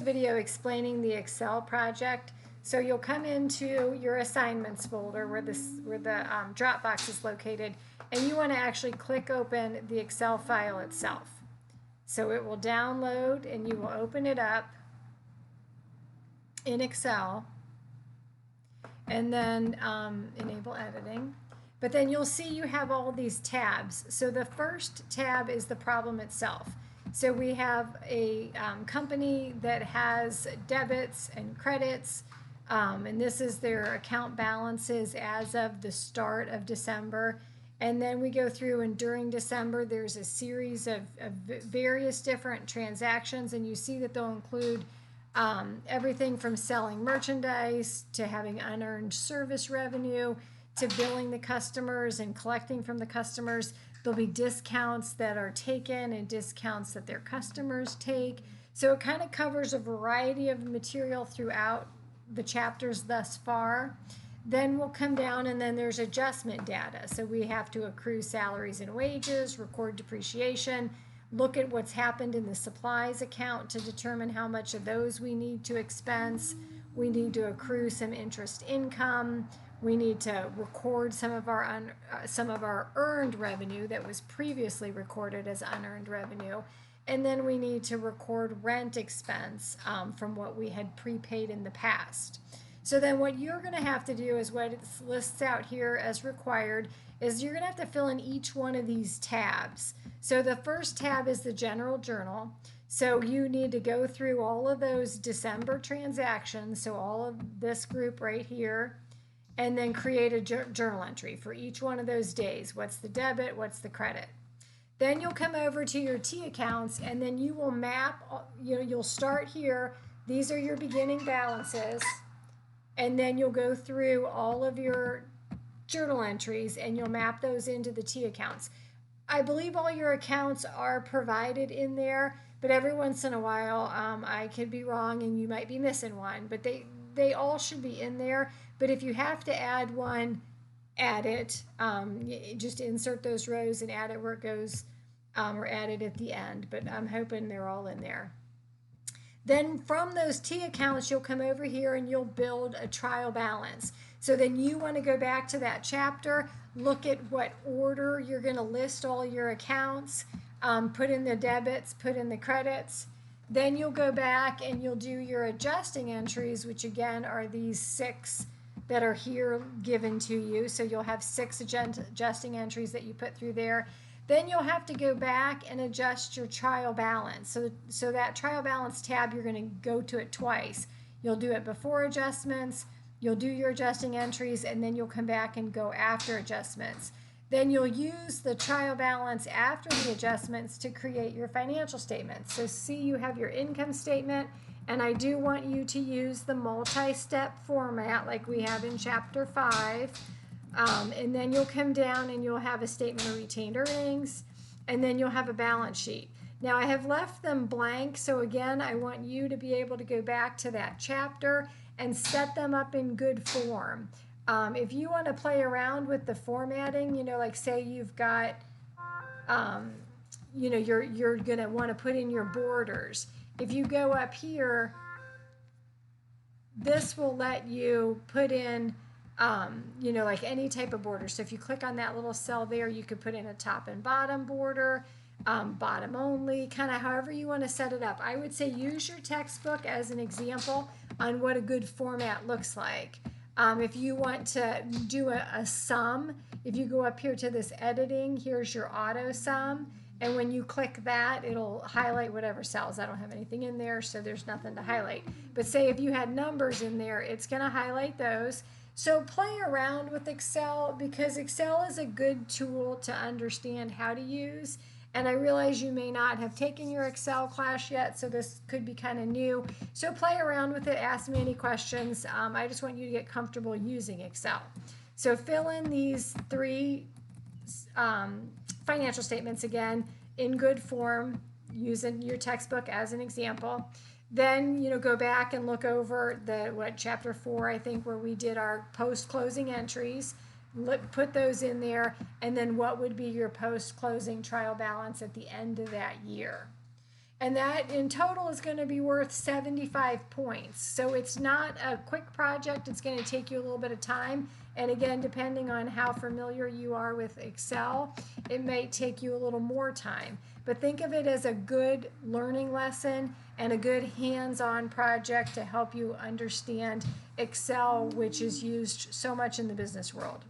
video explaining the Excel project. So you'll come into your assignments folder where the Dropbox is located, and you want to actually click open the Excel file itself. So it will download and you will open it up in Excel, and then enable editing. But then you'll see you have all these tabs. So the first tab is the problem itself. So we have a company that has debits and credits, and this is their account balances as of the start of December. And then we go through, and during December there's a series of various different transactions, and you see that they'll include everything from selling merchandise to having unearned service revenue to billing the customers and collecting from the customers. There'll be discounts that are taken and discounts that their customers take. So it kind of covers a variety of material throughout the chapters thus far. Then we'll come down, and then there's adjustment data. So we have to accrue salaries and wages, record depreciation, look at what's happened in the supplies account to determine how much of those we need to expense. We need to accrue some interest income. We need to record some of our earned revenue that was previously recorded as unearned revenue. And then we need to record rent expense from what we had prepaid in the past. So then what you're going to have to do is what it lists out here as required is you're going to have to fill in each one of these tabs. So the first tab is the general journal. So you need to go through all of those December transactions, so all of this group right here, and then create a journal entry for each one of those days. What's the debit? What's the credit? Then you'll come over to your T accounts, and then you will map, you'll start here. These are your beginning balances. And then you'll go through all of your journal entries and you'll map those into the T accounts. I believe all your accounts are provided in there, but every once in a while I could be wrong and you might be missing one, but they all should be in there. But if you have to add one, add it. Just insert those rows and add it where it goes, or add it at the end. But I'm hoping they're all in there. Then from those T accounts, you'll come over here and you'll build a trial balance. So then you want to go back to that chapter, look at what order you're going to list all your accounts, put in the debits, put in the credits. Then you'll go back and you'll do your adjusting entries, which again are these 6 that are here given to you. So you'll have 6 adjusting entries that you put through there. Then you'll have to go back and adjust your trial balance. So that trial balance tab, you're going to go to it twice. You'll do it before adjustments, you'll do your adjusting entries, and then you'll come back and go after adjustments. Then you'll use the trial balance after the adjustments to create your financial statements. So see, you have your income statement, and I do want you to use the multi-step format like we have in Chapter 5. And then you'll come down and you'll have a statement of retained earnings, and then you'll have a balance sheet. Now I have left them blank, so again, I want you to be able to go back to that chapter and set them up in good form. If you want to play around with the formatting, like say you've got, you're going to want to put in your borders. If you go up here, this will let you put in like any type of border. So if you click on that little cell there, you could put in a top and bottom border, bottom only, kind of however you want to set it up. I would say use your textbook as an example on what a good format looks like. If you want to do a sum, if you go up here to this editing, here's your auto sum. And when you click that, it'll highlight whatever cells. I don't have anything in there, so there's nothing to highlight. But say if you had numbers in there, it's going to highlight those. So play around with Excel, because Excel is a good tool to understand how to use. And I realize you may not have taken your Excel class yet, so this could be kind of new. So play around with it, ask me any questions. I just want you to get comfortable using Excel. So fill in these 3 financial statements again in good form, using your textbook as an example. Then, go back and look over chapter 4, I think, where we did our post-closing entries, put those in there, and then what would be your post-closing trial balance at the end of that year. And that in total is going to be worth 75 points. So it's not a quick project. It's going to take you a little bit of time. And again, depending on how familiar you are with Excel, it may take you a little more time. But think of it as a good learning lesson and a good hands-on project to help you understand Excel, which is used so much in the business world.